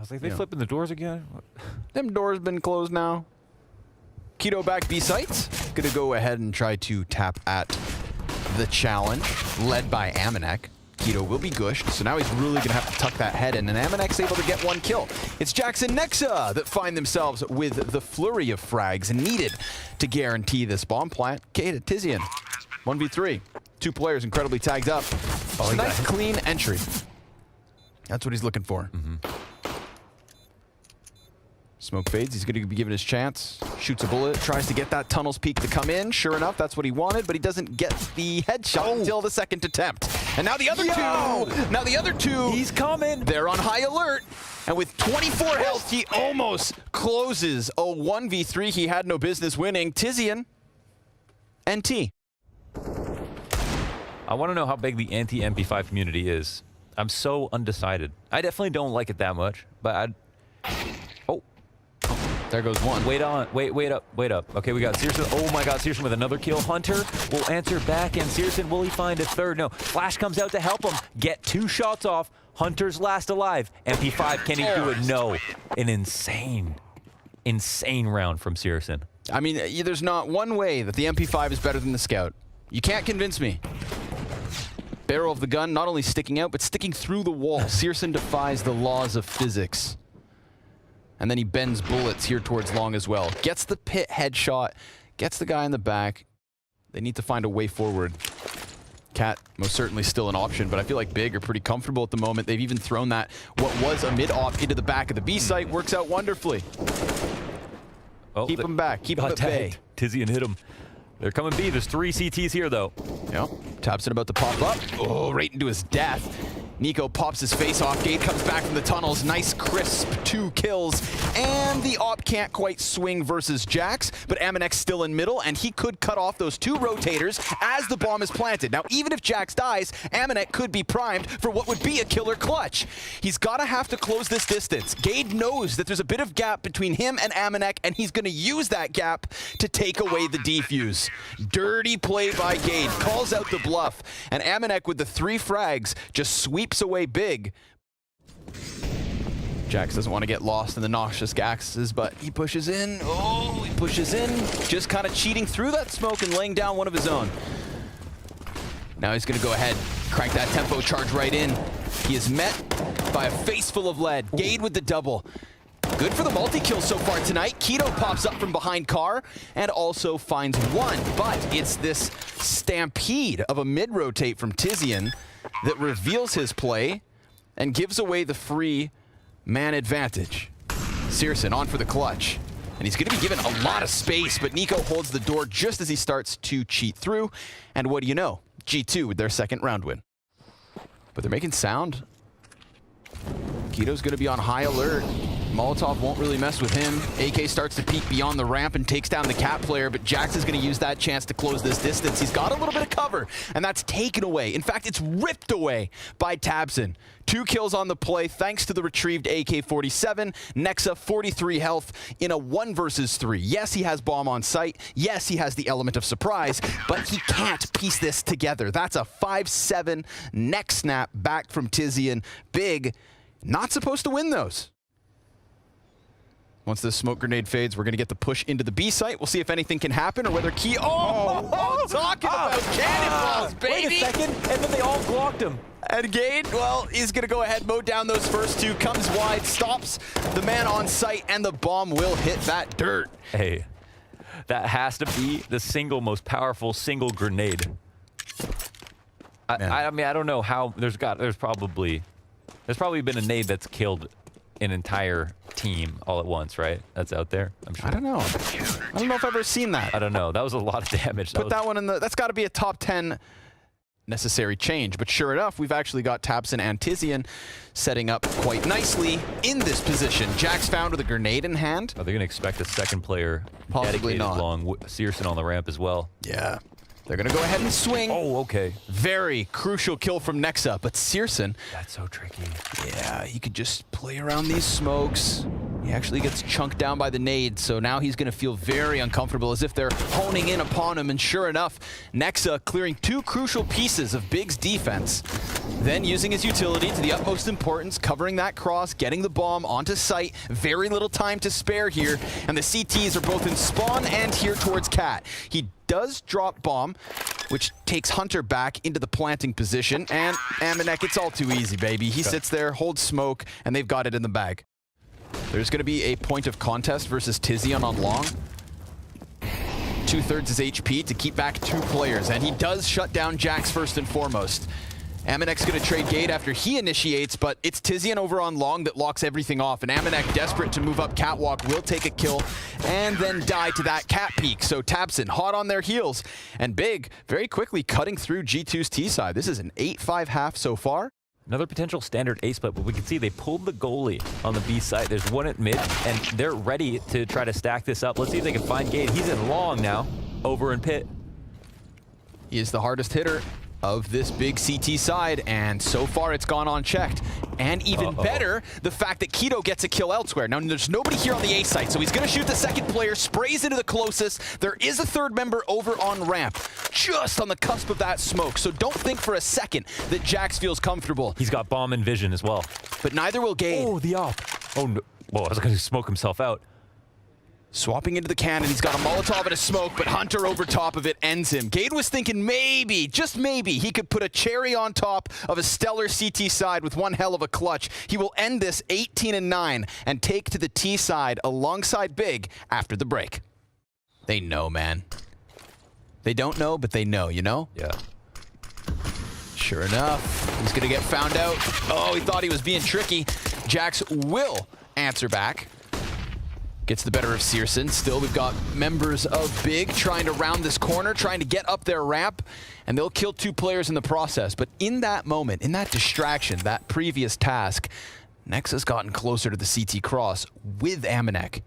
was like, they flipping the doors again? Them doors been closed now. Keto back B sites. Gonna go ahead and try to tap at the challenge, led by Amanek. Keto will be gushed, so now he's really gonna have to tuck that head in, and Amanek's able to get one kill. It's Jackson Nexa that find themselves with the flurry of frags needed to guarantee this bomb plant. Kate Tizian, 1v3. 2 players incredibly tagged up. Oh, nice clean entry. That's what he's looking for. Smoke fades, he's gonna be given his chance. Shoots a bullet, tries to get that tunnel's peak to come in. Sure enough, that's what he wanted, but he doesn't get the headshot until the second attempt. And now the other two, He's coming. They're on high alert. And with 24 health, he almost closes a 1v3 he had no business winning. Tizian, NT. I want to know how big the anti-MP5 community is. I'm so undecided. I definitely don't like it that much, but There goes one. Wait up. Okay, we got Searson. Oh my God, Searson with another kill. Hunter will answer back, and Searson, will he find a third? No, Flash comes out to help him. Get 2 shots off. Hunter's last alive. MP5, can he do it? No. An insane round from Searson. I mean, there's not one way that the MP5 is better than the Scout. You can't convince me. Barrel of the gun not only sticking out, but sticking through the wall. Searson defies the laws of physics. And then he bends bullets here towards long as well. Gets the pit headshot, gets the guy in the back. They need to find a way forward. Cat, most certainly still an option, but I feel like Big are pretty comfortable at the moment. They've even thrown that, what was a mid-op, into the back of the B site. Works out wonderfully. Oh, keep him back, keep him at bay. Tizian hit him. They're coming B. There's 3 CTs here, though. Yep. Tabson about to pop up. Oh, right into his death. Nico pops his face off. Gade comes back from the tunnels. Nice, crisp 2 kills. And the op can't quite swing versus Jax, but Amanek's still in middle, and he could cut off those 2 rotators as the bomb is planted. Now, even if Jax dies, Amanek could be primed for what would be a killer clutch. He's got to have to close this distance. Gade knows that there's a bit of gap between him and Amanek, and he's going to use that gap to take away the defuse. Dirty play by Gade. Calls out the bluff, and Amanek with the 3 frags just sweeps away Big. Jax doesn't want to get lost in the noxious gases, but he pushes in. Oh, he pushes in. Just kind of cheating through that smoke and laying down one of his own. Now he's going to go ahead, crank that tempo charge right in. He is met by a face full of lead. Gade with the double. Good for the multi-kill so far tonight. Keto pops up from behind Car and also finds 1, but it's this stampede of a mid-rotate from Tizian that reveals his play and gives away the free man advantage. Searson on for the clutch. And he's going to be given a lot of space, but Nico holds the door just as he starts to cheat through. And what do you know? G2 with their 2nd round win. But they're making sound. Keto's going to be on high alert. Molotov won't really mess with him. AK starts to peek beyond the ramp and takes down the Cat player, but Jax is going to use that chance to close this distance. He's got a little bit of cover, and that's taken away. In fact, it's ripped away by Tabson. 2 kills on the play thanks to the retrieved AK-47. Nexa, 43 health in a 1 versus 3. Yes, he has bomb on site. Yes, he has the element of surprise, but he can't piece this together. That's a 5-7 neck snap back from Tizian. Big, not supposed to win those. Once this smoke grenade fades, we're going to get the push into the B site. We'll see if anything can happen or whether Key... Talking about cannonballs, baby! Wait a second, and then they all blocked him. And Gade, well, he's going to go ahead, mow down those first 2, comes wide, stops the man on site, and the bomb will hit that dirt. Hey, that has to be the single most powerful single grenade. I mean, I don't know how... There's probably been a nade that's killed an entire team all at once, right? That's out there, I'm sure. I don't know. I don't know if I've ever seen that. I don't know. That was a lot of damage. Put that one in the... That's got to be a top 10 necessary change. But sure enough, we've actually got Tabson and Tizian setting up quite nicely in this position. Jax found with a grenade in hand. Are they going to expect a 2nd player Possibly not. Along Searson on the ramp as well? Yeah. They're going to go ahead and swing. Oh, okay. Very crucial kill from Nexa, but Searson... That's so tricky. Yeah, he could just play around these smokes. He actually gets chunked down by the nade, so now he's going to feel very uncomfortable, as if they're honing in upon him. And sure enough, Nexa clearing 2 crucial pieces of Big's defense. Then using his utility to the utmost importance, covering that cross, getting the bomb onto site. Very little time to spare here, and the CTs are both in spawn and here towards Cat. He does drop bomb, which takes Hunter back into the planting position, and Amanek, it's all too easy, baby. He sits there, holds smoke, and they've got it in the bag. There's going to be a point of contest versus Tizian on long. 2/3 his HP to keep back 2 players, and he does shut down Jax first and foremost. Amanek's going to trade Gade after he initiates, but it's Tizian over on long that locks everything off, and Amanek, desperate to move up catwalk, will take a kill and then die to that cat peek. So tabseN hot on their heels, and Big very quickly cutting through G2's T side. This is an 8-5 half so far. Another potential standard A split, but we can see they pulled the goalie on the B side. There's one at mid, and they're ready to try to stack this up. Let's see if they can find Gade. He's in long now, over in pit. He is the hardest hitter of this big CT side, and so far it's gone unchecked. And even better, the fact that Keto gets a kill elsewhere. Now, there's nobody here on the A site, so he's going to shoot the second player, sprays into the closest. There is a 3rd member over on ramp, just on the cusp of that smoke. So don't think for a second that Jax feels comfortable. He's got bomb and vision as well. But neither will Gade. Oh, the op. Oh, no. Whoa, I was going to smoke himself out. Swapping into the cannon, he's got a Molotov and a smoke, but Hunter over top of it ends him. Gade was thinking maybe, just maybe, he could put a cherry on top of a stellar CT side with one hell of a clutch. He will end this 18-9 and take to the T side alongside Big after the break. They know, man. They don't know, but they know, you know? Yeah. Sure enough, he's gonna get found out. Oh, he thought he was being tricky. Jax will answer back. Gets the better of CSGO. Still, we've got members of Big trying to round this corner, trying to get up their ramp, and they'll kill 2 players in the process. But in that moment, in that distraction, that previous task, Nexa's gotten closer to the CT cross with Amanek.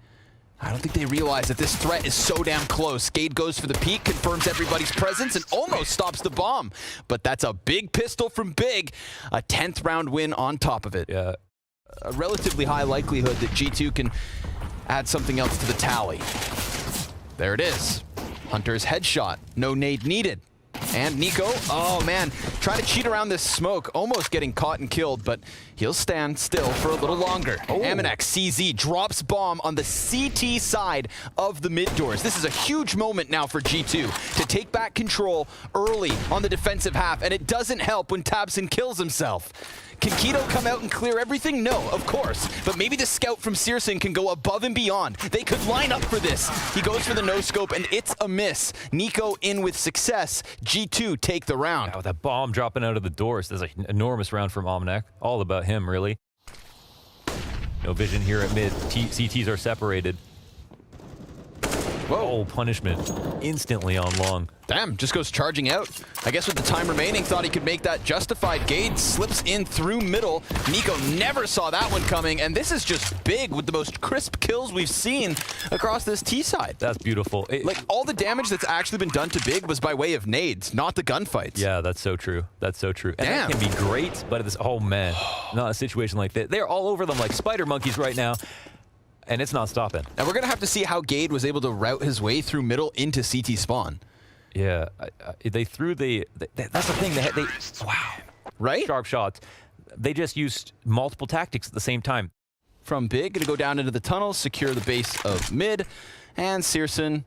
I don't think they realize that this threat is so damn close. Gade goes for the peek, confirms everybody's presence, and almost stops the bomb. But that's a big pistol from Big. A 10th round win on top of it. Yeah. A relatively high likelihood that G2 can add something else to the tally. There it is. Hunter's headshot. No nade needed. And Nico, oh man, trying to cheat around this smoke, almost getting caught and killed, but he'll stand still for a little longer. Amanek, CZ, drops bomb on the CT side of the mid doors. This is a huge moment now for G2 to take back control early on the defensive half, and it doesn't help when tabseN kills himself. Can Keto come out and clear everything? No, of course. But maybe the scout from CSGO can go above and beyond. They could line up for this. He goes for the no-scope, and it's a miss. Nico in with success. G2 take the round. Wow, that bomb dropping out of the doors. That's an enormous round from Amanek. All about him, really. No vision here at mid. CTs are separated. Whoa, punishment. Instantly on long. Damn, just goes charging out. I guess with the time remaining, thought he could make that justified. Gade slips in through middle. Nico never saw that one coming, and this is just Big with the most crisp kills we've seen across this T side. That's beautiful. Like, all the damage that's actually been done to Big was by way of nades, not the gunfights. Yeah, that's so true. That's so true. And Damn. that can be great, but this, oh man, not a situation like that. They're all over them like spider monkeys right now. And it's not stopping. Now we're going to have to see how Gade was able to route his way through middle into CT spawn. Yeah, they threw that's the thing. They wow. Right? Sharp shots. They just used multiple tactics at the same time. From Big, going to go down into the tunnels, secure the base of mid, and CSGO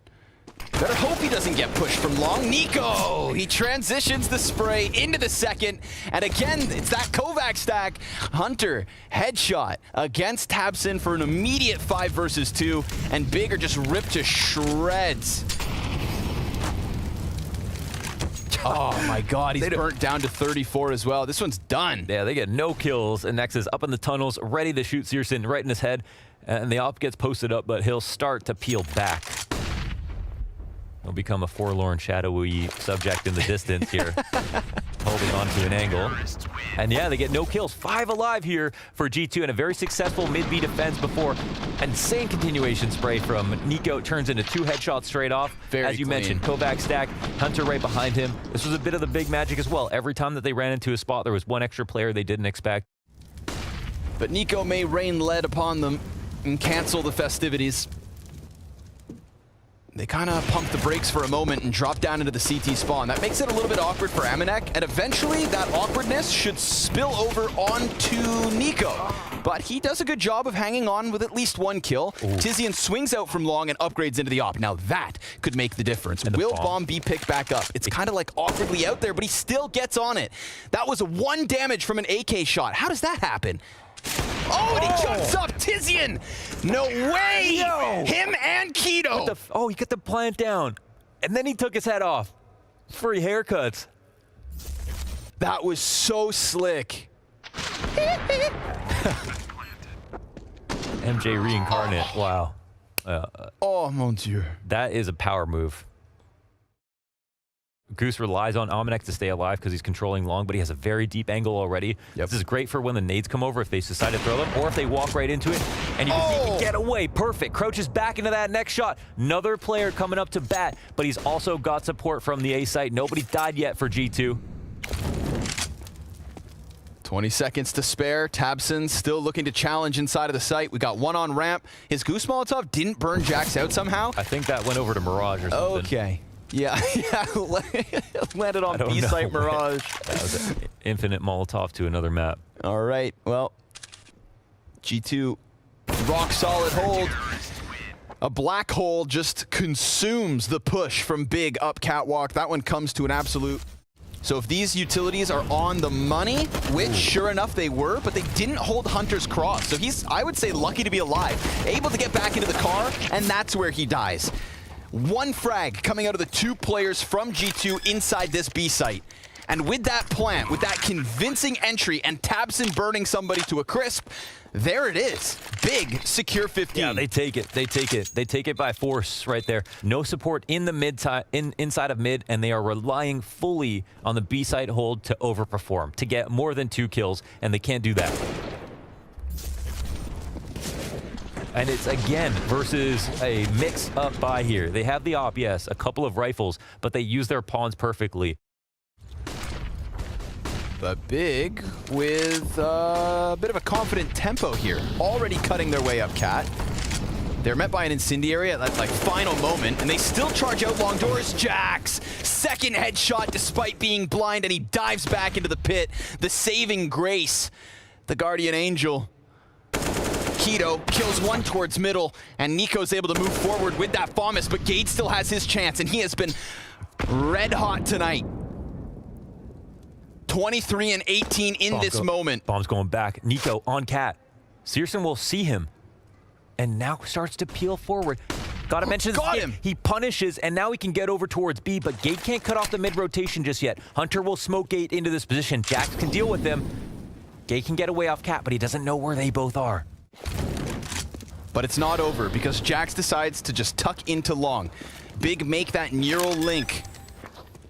better hope he doesn't get pushed from long. Nico! He transitions the spray into the second, and again, it's that Kovac stack. Hunter, headshot against tabseN for an immediate 5 versus 2, and Big are just ripped to shreds. Oh my god, he's burnt down to 34 as well. This one's done. Yeah, they get no kills, and Nexa's up in the tunnels, ready to shoot CSGO right in his head, and the op gets posted up, but he'll start to peel back. He'll become a forlorn, shadowy subject in the distance here, holding on to an angle. And yeah, they get no kills. 5 alive here for G2, and a very successful mid-B defense before. Insane continuation spray from Nico. Turns into 2 headshots straight off. Very As you clean. mentioned, Kovac stack, Hunter right behind him. This was a bit of the Big magic as well. Every time that they ran into a spot, there was one extra player they didn't expect. But Nico may rain lead upon them. and cancel the festivities. They kind of pump the brakes for a moment and drop down into the CT spawn. That makes it a little bit awkward for Amanek, and eventually that awkwardness should spill over onto Nico. But he does a good job of hanging on with at least one kill. Tizian swings out from long and upgrades into the op. Now that could make the difference. Will bomb be picked back up? It's kind of like awkwardly out there, but he still gets on it. That was 1 damage from an AK shot. How does that happen? Oh, and he jumps up, Tizian! No way! Yo. Him and Keto! Oh, he got the plant down. And then he took his head off. Free haircuts. That was so slick. MJ reincarnate. Wow. Oh, mon Dieu. That is a power move. Goose relies on Amanek to stay alive because he's controlling long, but he has a very deep angle already. Yep. This is great for when the nades come over if they decide to throw them, or if they walk right into it, and you can see he can get away. Perfect. Crouches back into that next shot. Another player coming up to bat, but he's also got support from the A site. Nobody's died yet for G2. 20 seconds to spare. Tabson still looking to challenge inside of the site. We got one on ramp. His Goose Molotov didn't burn Jax out somehow. I think that went over to Mirage or something. Okay. Yeah, landed on B-site Mirage. That was an infinite Molotov to another map. All right, well, G2, rock solid hold. A black hole just consumes the push from Big up Catwalk. That one comes to an absolute. So if these utilities are on the money, which sure enough they were, but they didn't hold Hunter's cross. So he's, I would say, lucky to be alive, able to get back into the car, and that's where he dies. 1 frag coming out of the 2 players from G2 inside this B site. And with that plant, with that convincing entry and Tabson burning somebody to a crisp, there it is. Big, secure 15. Yeah, they take it. They take it. They take it by force right there. No support in the mid inside of mid, and they are relying fully on the B site hold to overperform, to get more than 2 kills, and they can't do that. And it's, again, versus a mix-up buy here. They have the op, yes, a couple of rifles, but they use their pawns perfectly. But Big with a bit of a confident tempo here. Already cutting their way up, Cat. They're met by an incendiary at that final moment, and they still charge out long doors. Jax, second headshot despite being blind, and he dives back into the pit. The saving grace, the guardian angel. Keto kills one towards middle, and Nico's able to move forward with that FAMAS, but Gade still has his chance, and he has been red hot tonight. 23 and 18 in this moment. Bomb's going back. Nico on Cat. Searson will see him, and now starts to peel forward. Gotta mention this. He punishes, and now he can get over towards B, but Gade can't cut off the mid-rotation just yet. Hunter will smoke Gade into this position. Jax can deal with them. Gade can get away off Cat, but he doesn't know where they both are. But it's not over, because Jax decides to just tuck into long. Big make that neural link.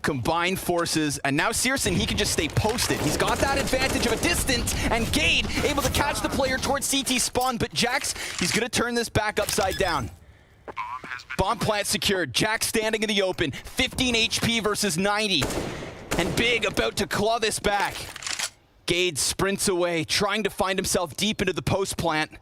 Combine forces, and now Searson, he can just stay posted. He's got that advantage of a distance, and Gade able to catch the player towards CT spawn, but Jax, he's gonna turn this back upside down. Bomb plant secured. Jax standing in the open. 15 HP versus 90. And Big about to claw this back. Gade sprints away, trying to find himself deep into the post plant.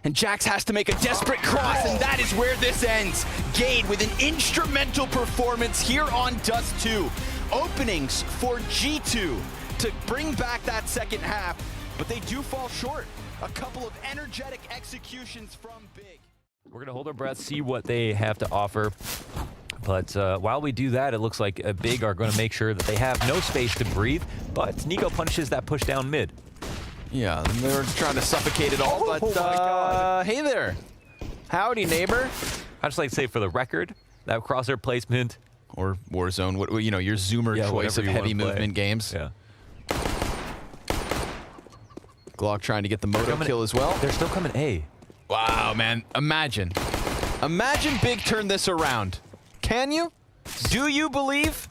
And Jax has to make a desperate cross, and that is where this ends. Gade with an instrumental performance here on Dust 2. Openings for G2 to bring back that second half, but they do fall short. A couple of energetic executions from Big. We're going to hold our breath, see what they have to offer. But while we do that, it looks like Big are going to make sure that they have no space to breathe. But Nico punishes that push down mid. Yeah, they're trying to suffocate it all. But my God. Hey there. Howdy, neighbor. I just like to say for the record, that crosshair placement. Or Warzone, what, you know, your Zoomer choice of heavy movement games. Yeah. Glock trying to get the moto kill as well. They're still coming A. Wow, man. Imagine Big turn this around. Can you? Do you believe?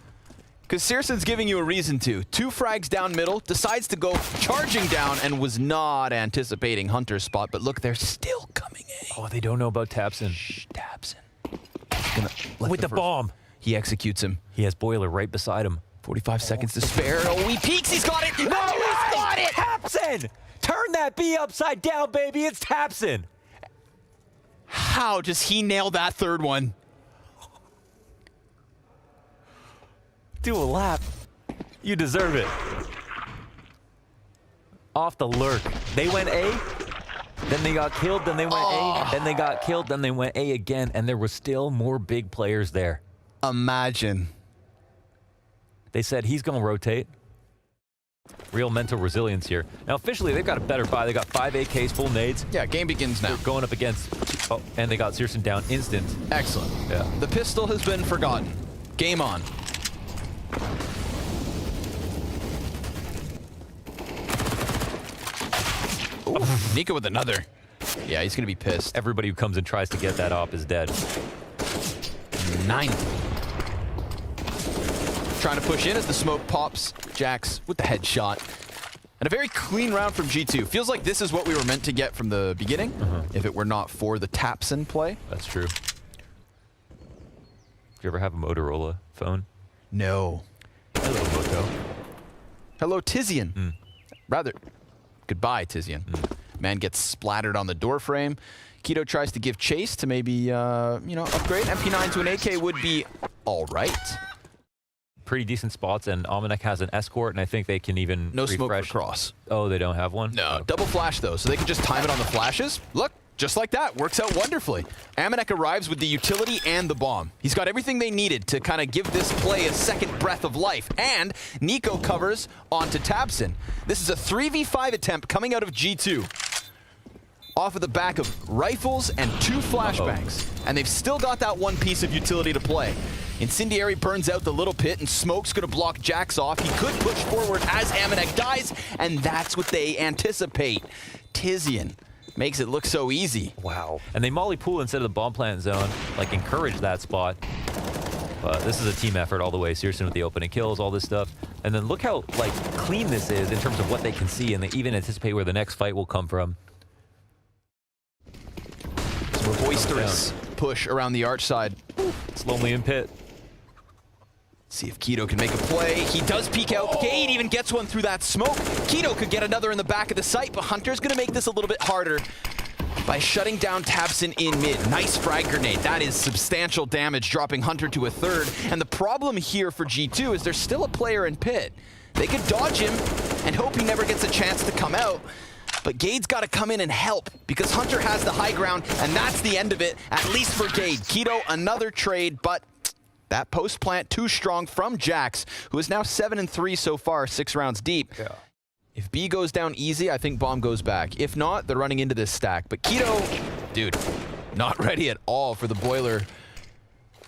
Because Searson's giving you a reason to. 2 frags down middle, decides to go charging down, and was not anticipating Hunter's spot. But look, they're still coming in. Oh, they don't know about Tabson. Shh, Tabson. With the bomb. He executes him. He has Boiler right beside him. 45 seconds to spare. Oh, he peeks. He's got it. No, he's got it. Tabson! Turn that B upside down, baby. It's Tabson. How does he nail that third one? Do a lap. You deserve it. Off the lurk. They went A, then they got killed, then they went A, then they got killed, then they went A again, and there were still more big players there. Imagine. They said he's going to rotate. Real mental resilience here. Now, officially, they've got a better buy. They got 5 AKs, full nades. Yeah, game begins now. They're going up against... Oh, and they got Searson down instant. Excellent. Yeah. The pistol has been forgotten. Game on. Ooh, Nico with another. Yeah, he's going to be pissed. Everybody who comes and tries to get that op is dead. 9. Trying to push in as the smoke pops. Jax with the headshot. And a very clean round from G2. Feels like this is what we were meant to get from the beginning, if it were not for the Tapson play. That's true. Did you ever have a Motorola phone? No. Hello, Moto. Hello, Tizian. Rather, goodbye, Tizian. Man gets splattered on the door frame. Keto tries to give chase to maybe, you know, upgrade. MP9 to an AK would be all right. Pretty decent spots, and Almanac has an escort, and I think they can even No refresh. smoke for cross. Oh, they don't have one? No, double flash though, so they can just time it on the flashes. Look, just like that, works out wonderfully. Almanac arrives with the utility and the bomb. He's got everything they needed to kind of give this play a second breath of life. And Nico covers onto Tabson. This is a 3v5 attempt coming out of G2. Off of the back of rifles and 2 flashbangs. And they've still got that one piece of utility to play. Incendiary burns out the little pit, and Smoke's gonna block Jax off. He could push forward as Amanek dies, and that's what they anticipate. Tizian makes it look so easy. Wow. And they molly pool instead of the bomb plant zone, like encourage that spot. But this is a team effort all the way. Searson with the opening kills, all this stuff. And then look how like clean this is in terms of what they can see, and they even anticipate where the next fight will come from. So a boisterous push around the arch side. It's lonely in pit. See if Keto can make a play. He does peek out. Gade even gets one through that smoke. Keto could get another in the back of the site, but Hunter's gonna make this a little bit harder by shutting down Tabson in mid. Nice frag grenade. That is substantial damage, dropping Hunter to a 3rd. And the problem here for G2 is there's still a player in pit. They could dodge him and hope he never gets a chance to come out. But Gade's got to come in and help because Hunter has the high ground, and that's the end of it, at least for Gade. Keto, another trade, but that post plant too strong from Jax, who is now 7-3 so far, 6 rounds deep. Yeah. If B goes down easy, I think bomb goes back. If not, they're running into this stack. But Keto, dude, not ready at all for the boiler.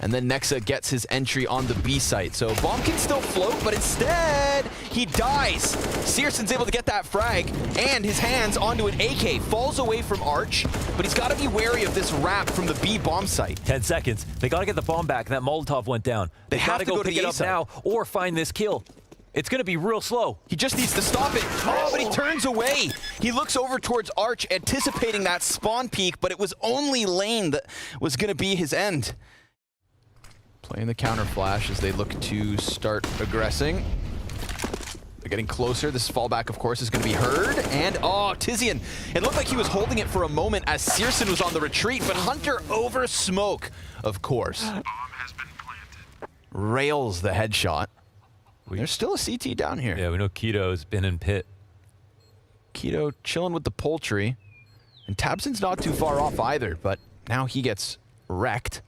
And then Nexa gets his entry on the B site. So bomb can still float, but instead he dies. Searson's able to get that frag and his hands onto an AK. Falls away from Arch, but he's got to be wary of this wrap from the B bomb site. 10 seconds. They got to get the bomb back. That Molotov went down. They have to go pick it up now or find this kill. It's going to be real slow. He just needs to stop it. Oh, but he turns away. He looks over towards Arch, anticipating that spawn peek, but it was only Lane that was going to be his end. Playing the counter flash as they look to start aggressing. They're getting closer. This fallback, of course, is going to be heard. And, oh, Tizian. It looked like he was holding it for a moment as Searson was on the retreat, but Hunter over smoke, of course. Bomb has been planted. Rails the headshot. There's still a CT down here. Yeah, we know Keto's been in pit. Keto chilling with the poultry. And Tabson's not too far off either, but now he gets wrecked.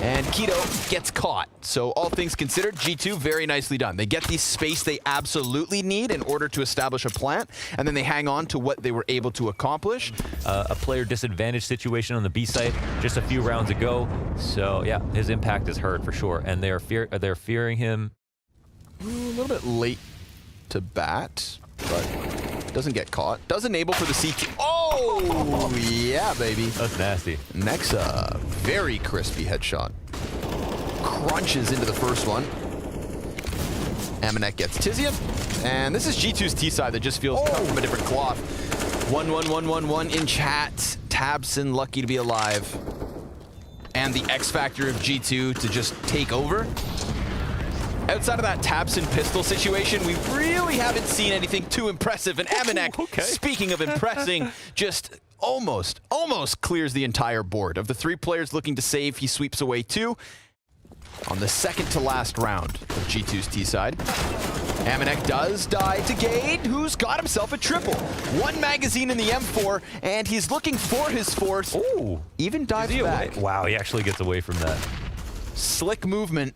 And Keto gets caught. So all things considered, G2 very nicely done. They get the space they absolutely need in order to establish a plant, and then they hang on to what they were able to accomplish. A player disadvantage situation on the B site just a few rounds ago. So yeah, his impact is heard for sure, and they're fearing him. A little bit late to bat, but doesn't get caught. Does enable for the CT. Oh, yeah, baby. That's nasty. Nexa, very crispy headshot. Crunches into the first one. Amanek gets Tizian. And this is G2's T side that just feels cut from a different cloth. 1-1-1-1-1 in chat. Tabson lucky to be alive. And the X factor of G2 to just take over. Outside of that Tabson pistol situation, we really haven't seen anything too impressive. And Amanek, speaking of impressing, just almost clears the entire board. Of the 3 players looking to save, he sweeps away 2. On the second to last round of G2's T side, Amanek does die to Gade, who's got himself a triple. 1 magazine in the M4, and he's looking for his fourth. Ooh. Even dives back. Wow, he actually gets away from that. Slick movement,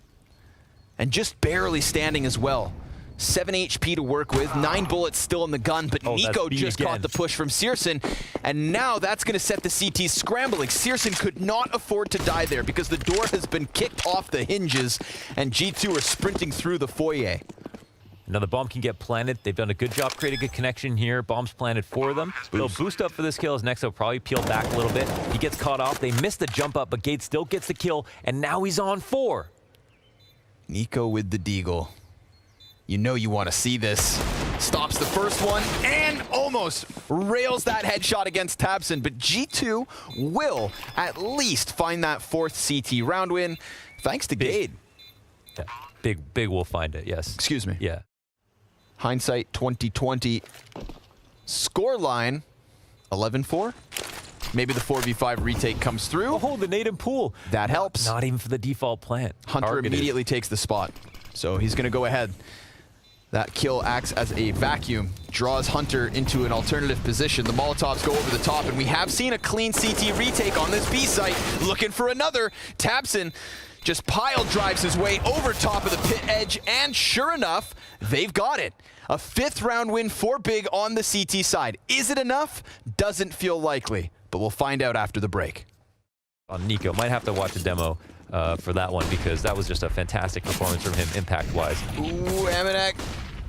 and just barely standing as well. 7 HP to work with, 9 bullets still in the gun, but Nico just caught the push from Searson, and now that's going to set the CT scrambling. Searson could not afford to die there because the door has been kicked off the hinges, and G2 are sprinting through the foyer. Now the bomb can get planted. They've done a good job creating a connection here. Bomb's planted for them. They'll boost up for this kill as Nexo probably peel back a little bit. He gets caught off. They miss the jump up, but Gade still gets the kill, and now he's on 4. Nico with the deagle. You know you want to see this. Stops the first one and almost rails that headshot against Tabson, but G2 will at least find that 4th CT round win thanks to Gade. Yeah. Big will find it, yes. Excuse me. Yeah. Hindsight 2020. Scoreline 11-4. Maybe the 4v5 retake comes through. Oh, the nade and pool. That helps. Not even for the default plant. Hunter immediately takes the spot. So he's going to go ahead. That kill acts as a vacuum, draws Hunter into an alternative position. The Molotovs go over the top, and we have seen a clean CT retake on this B site. Looking for another. Tabson just pile drives his way over top of the pit edge, and sure enough, they've got it. A 5th round win for Big on the CT side. Is it enough? Doesn't feel likely, but we'll find out after the break. On Nico, might have to watch the demo for that one because that was just a fantastic performance from him impact-wise. Ooh, Amanek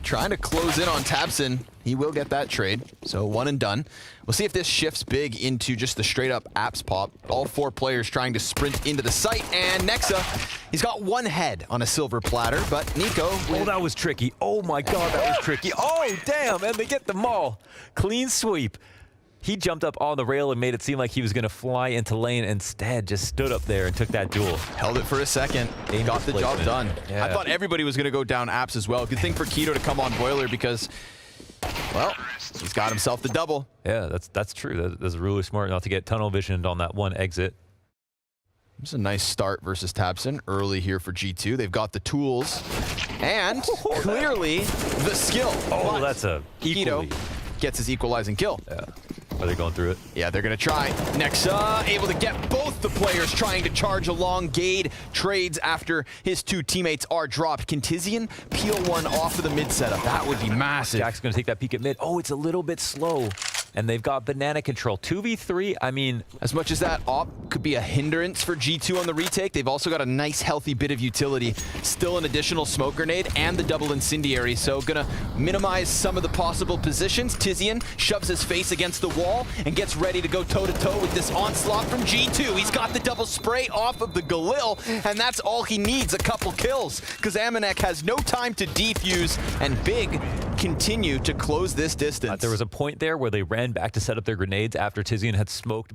trying to close in on Tabson. He will get that trade, so 1 and done. We'll see if this shifts Big into just the straight-up apps pop. All 4 players trying to sprint into the site, and Nexa, he's got 1 head on a silver platter, but Nico... Oh, that was tricky. Oh my god, that was tricky. Oh, damn, and they get the mall. Clean sweep. He jumped up on the rail and made it seem like he was going to fly into lane. Instead, just stood up there and took that duel. Held it for a second. Got the job done. Yeah. I thought everybody was going to go down apps as well. Good thing for Keto to come on Boiler because, well, he's got himself the double. Yeah, that's true. That's really smart not to get tunnel visioned on that one exit. It's a nice start versus Tabson early here for G2. They've got the tools and clearly the skill. Oh, but that's a equally. Keto gets his equalizing kill. Yeah. Are they going through it? Yeah, they're going to try. Nexa able to get both the players trying to charge along. Gade trades after his 2 teammates are dropped. Can Tizian peel one off of the mid setup? That would be massive. Jack's going to take that peek at mid. Oh, it's a little bit slow. And they've got banana control. 2v3, I mean... As much as that op could be a hindrance for G2 on the retake, they've also got a nice, healthy bit of utility. Still an additional smoke grenade and the double incendiary, so gonna minimize some of the possible positions. Tizian shoves his face against the wall and gets ready to go toe-to-toe with this onslaught from G2. He's got the double spray off of the Galil, and that's all he needs, a couple kills, because Amanek has no time to defuse, and Big continue to close this distance. There was a point there where they ran back to set up their grenades after Tizian had smoked.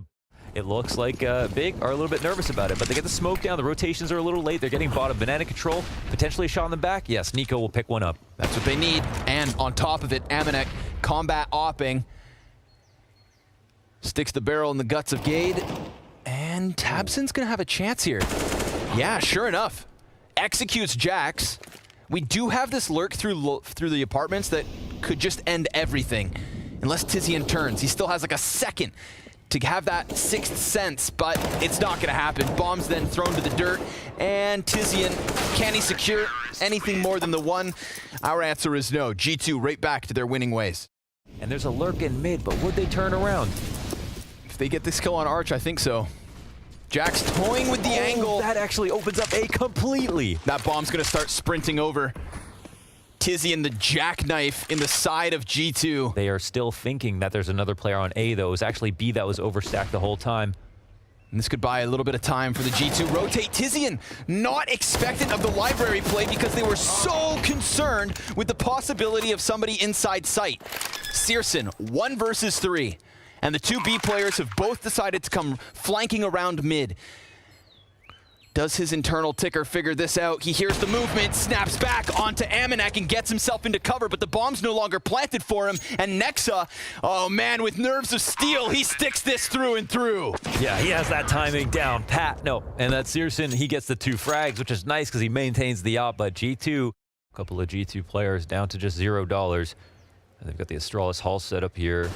It looks like Big are a little bit nervous about it, but they get the smoke down. The rotations are a little late. They're getting bottom banana control. Potentially a shot in the back. Yes, Nico will pick one up. That's what they need. And on top of it, Amanek combat opping. Sticks the barrel in the guts of Gade. And Tabson's going to have a chance here. Yeah, sure enough. Executes Jax. We do have this lurk through the apartments that could just end everything. Unless Tizian turns. He still has like a second to have that sixth sense, but it's not going to happen. Bombs then thrown to the dirt, and Tizian, can he secure anything more than the 1? Our answer is no. G2 right back to their winning ways. And there's a lurk in mid, but would they turn around? If they get this kill on Arch, I think so. Jack's toying with the angle. That actually opens up A completely. That bomb's going to start sprinting over. Tizian, the jackknife in the side of G2. They are still thinking that there's another player on A, though. It was actually B that was overstacked the whole time. And this could buy a little bit of time for the G2 rotate. Tizian, not expectant of the library play because they were so concerned with the possibility of somebody inside sight. Searson, 1 versus 3. And the 2 B players have both decided to come flanking around mid. Does his internal ticker figure this out? He hears the movement, snaps back onto Amanek and gets himself into cover, but the bomb's no longer planted for him. And Nexa, oh man, with nerves of steel, he sticks this through and through. Yeah, he has that timing down. Pat, no. And that's Searson, he gets the 2 frags, which is nice because he maintains the op, but G2, a couple of G2 players down to just $0. And they've got the Astralis Hall set up here.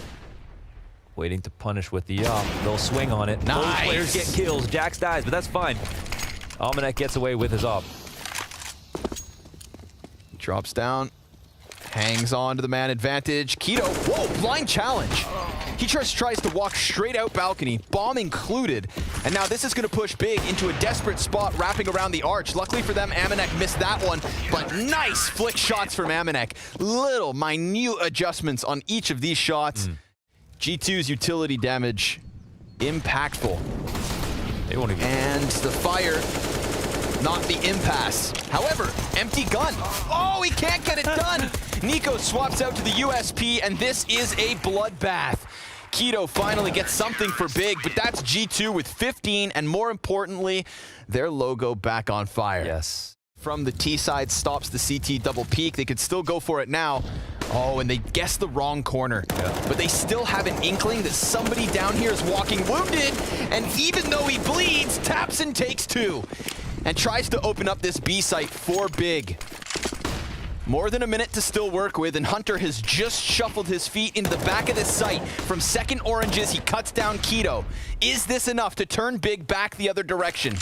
Waiting to punish with the op. They'll swing on it. Nice. Both players get kills. Jax dies, but that's fine. Amanek gets away with his op. Drops down, hangs on to the man advantage. Keto, whoa, blind challenge. He just tries to walk straight out balcony, bomb included. And now this is going to push Big into a desperate spot wrapping around the arch. Luckily for them, Amanek missed that one, but nice flick shots from Amanek. Little minute adjustments on each of these shots. G2's utility damage, impactful. They won't even. And the fire, not the impasse. However, empty gun. Oh, he can't get it done. Nico swaps out to the USP, and this is a bloodbath. Keto finally gets something for Big, but that's G2 with 15, and more importantly, their logo back on fire. Yes. From the T side, stops the CT double peek. They could still go for it now. Oh, and they guessed the wrong corner. Yeah. But they still have an inkling that somebody down here is walking wounded, and even though he bleeds, taps and takes 2. And tries to open up this B site for Big. More than a minute to still work with, and Hunter has just shuffled his feet into the back of this site. From second oranges, he cuts down Keto. Is this enough to turn Big back the other direction?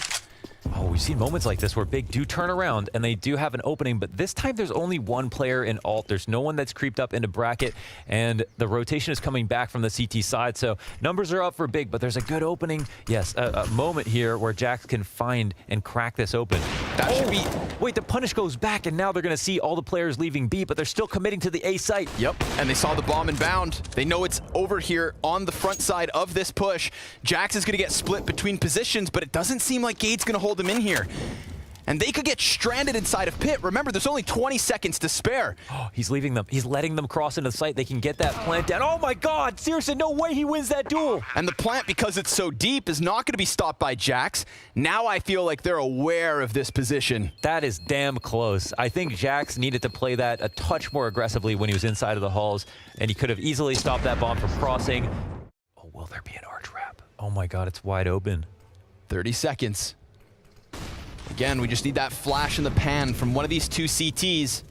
Oh, we've seen moments like this where Big do turn around and they do have an opening, but this time there's only one player in alt. There's no one that's creeped up into bracket, and the rotation is coming back from the CT side, so numbers are up for Big, but there's a good opening. Yes, a moment here where Jax can find and crack this open. That should be... Wait, the punish goes back, and now they're going to see all the players leaving B, but they're still committing to the A site. Yep, and they saw the bomb inbound. They know it's over here on the front side of this push. Jax is going to get split between positions, but it doesn't seem like Gade's going to hold him in here. And they could get stranded inside of pit. Remember, there's only 20 seconds to spare. Oh, he's leaving them. He's letting them cross into the site. They can get that plant down. Oh my God, seriously, no way he wins that duel. And the plant, because it's so deep, is not going to be stopped by Jax. Now I feel like they're aware of this position. That is damn close. I think Jax needed to play that a touch more aggressively when he was inside of the halls, and he could have easily stopped that bomb from crossing. Oh, will there be an arch wrap? Oh my God, it's wide open. 30 seconds. Again, we just need that flash in the pan from one of these 2 CTs.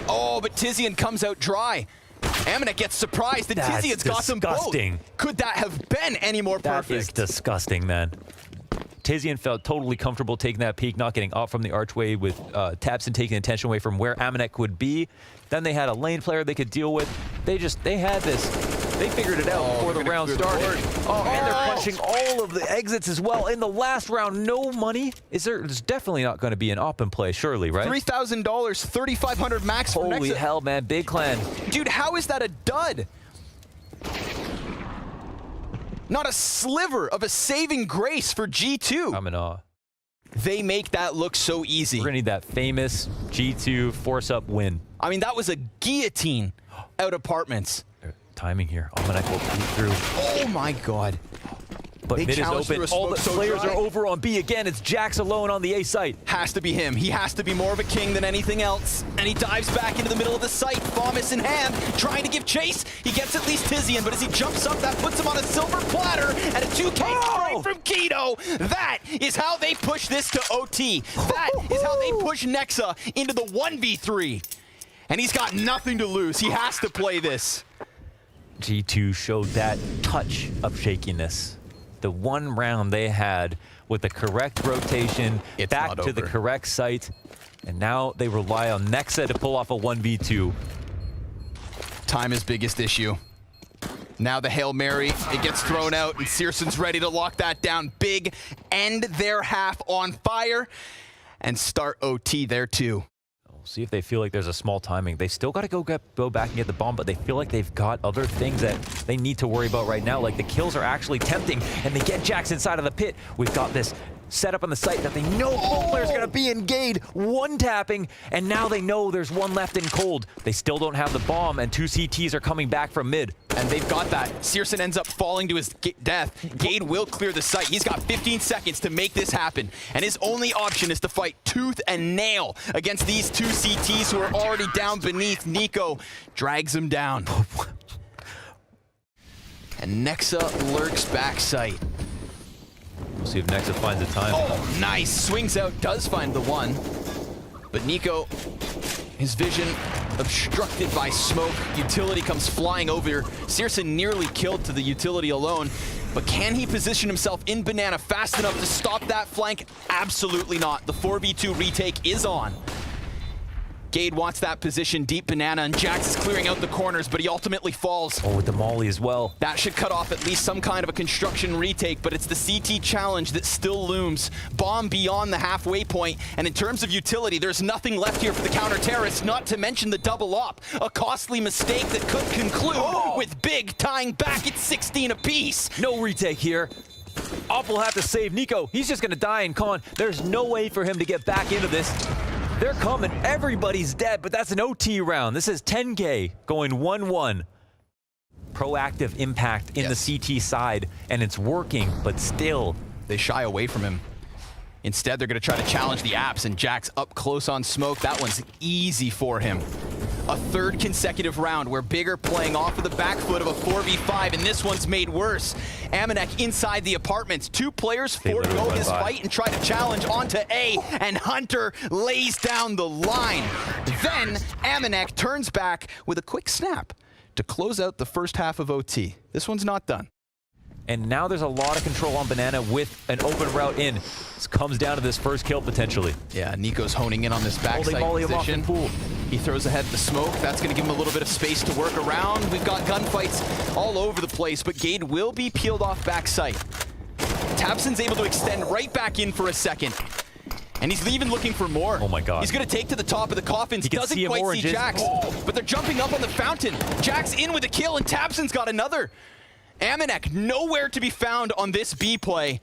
Oh, but Tizian comes out dry. Amanek gets surprised that That's Tizian's got them both. Could that have been any more perfect? That is disgusting, man. Tizian felt totally comfortable taking that peek, not getting up from the archway with Tapson taking attention away from where Amanek would be. Then they had a lane player they could deal with. They had this. They figured it out before the round started. Oh, and they're punching all of the exits as well. In the last round, no money. There's definitely not going to be an op in play, surely, right? $3,000, 3,500 max for Nexa. Holy hell, man. Big clan. Dude, how is that a dud? Not a sliver of a saving grace for G2. I'm in awe. They make that look so easy. We're going to need that famous G2 force-up win. I mean, that was a guillotine out apartments. Timing here. Amanek will peek through. Oh my God. But mid is open. All the players are over on B again. It's Jax alone on the A site. Has to be him. He has to be more of a king than anything else. And he dives back into the middle of the site, Thomas in hand, trying to give chase. He gets at least Tizian, but as he jumps up, that puts him on a silver platter and a 2K straight from Keto. That is how they push this to OT. That is how they push Nexa into the 1v3. And he's got nothing to lose. He has to play this. G2 showed that touch of shakiness. The one round they had with the correct rotation, back to the correct site, and now they rely on Nexa to pull off a 1v2. Time is biggest issue. Now the Hail Mary, it gets thrown out, and Searson's ready to lock that down. Big end their half on fire and start OT there too. See if they feel like there's a small timing. They still got to go back and get the bomb, but they feel like they've got other things that they need to worry about right now. Like the kills are actually tempting, and they get Jax inside of the pit. We've got this set up on the site that they know both players are going to be engaged, one tapping, and now they know there's one left in cold. They still don't have the bomb, and 2 CTs are coming back from mid. And they've got that. Searson ends up falling to his death. Gade will clear the site. He's got 15 seconds to make this happen. And his only option is to fight tooth and nail against these two CTs who are already down beneath. Nico drags him down. And Nexa lurks backside. We'll see if Nexa finds the time. Oh, nice. Swings out, does find the one. But Nico, his vision obstructed by smoke. Utility comes flying over. Searson nearly killed to the utility alone. But can he position himself in Banana fast enough to stop that flank? Absolutely not. The 4v2 retake is on. Gade wants that position, deep Banana, and Jax is clearing out the corners, but he ultimately falls. Oh, with the molly as well. That should cut off at least some kind of a construction retake, but it's the CT challenge that still looms. Bomb beyond the halfway point, and in terms of utility, there's nothing left here for the counter-terrorists, not to mention the double op. A costly mistake that could conclude with Big tying back at 16 apiece. No retake here. Op will have to save Nico. He's just gonna die in con. There's no way for him to get back into this. They're coming. Everybody's dead, but that's an OT round. This is 10K going 1-1. Proactive impact in the CT side, and it's working, but still. They shy away from him. Instead, they're going to try to challenge the apps, and Jax up close on smoke. That one's easy for him. A third consecutive round where Big are playing off of the back foot of a 4v5, and this one's made worse. Amanek inside the apartments. Two players forego his fight and try to challenge onto A, and Hunter lays down the line. Then Amanek turns back with a quick snap to close out the first half of OT. This one's not done. And now there's a lot of control on Banana with an open route in. This comes down to this first kill potentially. Yeah, Nico's honing in on this backside position. He throws ahead the smoke. That's going to give him a little bit of space to work around. We've got gunfights all over the place, but Gade will be peeled off backside. tabseN's able to extend right back in for a second. And he's even looking for more. Oh my god. He's going to take to the top of the coffins. He doesn't quite see Jax, but they're jumping up on the fountain. Jax in with a kill, and tabseN's got another. Amanek nowhere to be found on this B play.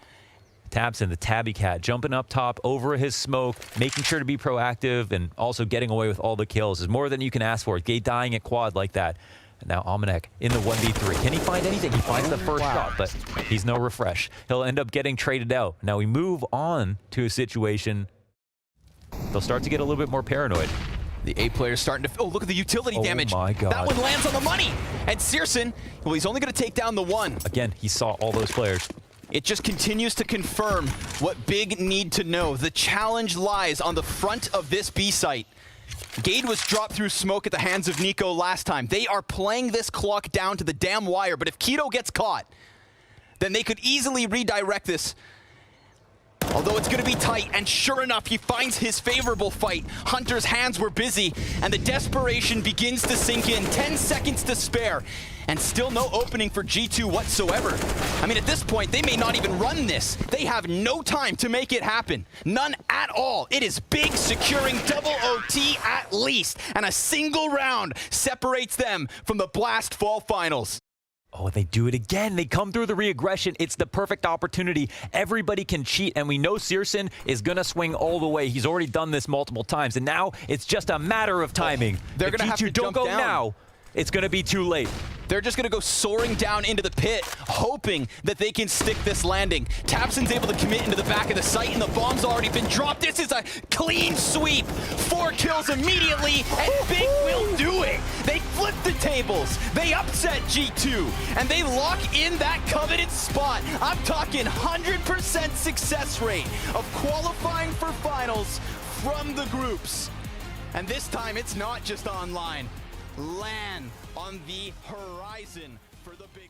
tabseN, the tabby cat, jumping up top over his smoke, making sure to be proactive, and also getting away with all the kills is more than you can ask for. Gade dying at quad like that. And now Amanek in the 1v3. Can he find anything? He finds the first shot, but he's no refresh. He'll end up getting traded out. Now we move on to a situation. They'll start to get a little bit more paranoid. The A player's starting to... Oh, look at the utility damage. Oh my god. That one lands on the money. And searson, well, he's only going to take down the one. Again, he saw all those players. It just continues to confirm what Big need to know. The challenge lies on the front of this B site. Gade was dropped through smoke at the hands of Nico last time. They are playing this clock down to the damn wire, but if Keto gets caught, then they could easily redirect this. Although it's going to be tight, and sure enough, he finds his favorable fight. Hunter's hands were busy, and the desperation begins to sink in. 10 seconds to spare, and still no opening for G2 whatsoever. I mean, at this point, they may not even run this. They have no time to make it happen. None at all. It is Big securing double OT at least, and a single round separates them from the Blast Fall Finals. Oh, they do it again. They come through the re-aggression. It's the perfect opportunity. Everybody can cheat, and we know searson is going to swing all the way. He's already done this multiple times, and now it's just a matter of timing. They're going to have to don't go now. It's going to be too late. They're just going to go soaring down into the pit, hoping that they can stick this landing. tabseN's able to commit into the back of the site, and the bomb's already been dropped. This is a clean sweep. 4 kills immediately, and Big will do it. They flip the tables. They upset G2, and they lock in that coveted spot. I'm talking 100% success rate of qualifying for finals from the groups. And this time, it's not just online. LAN on the horizon for the Big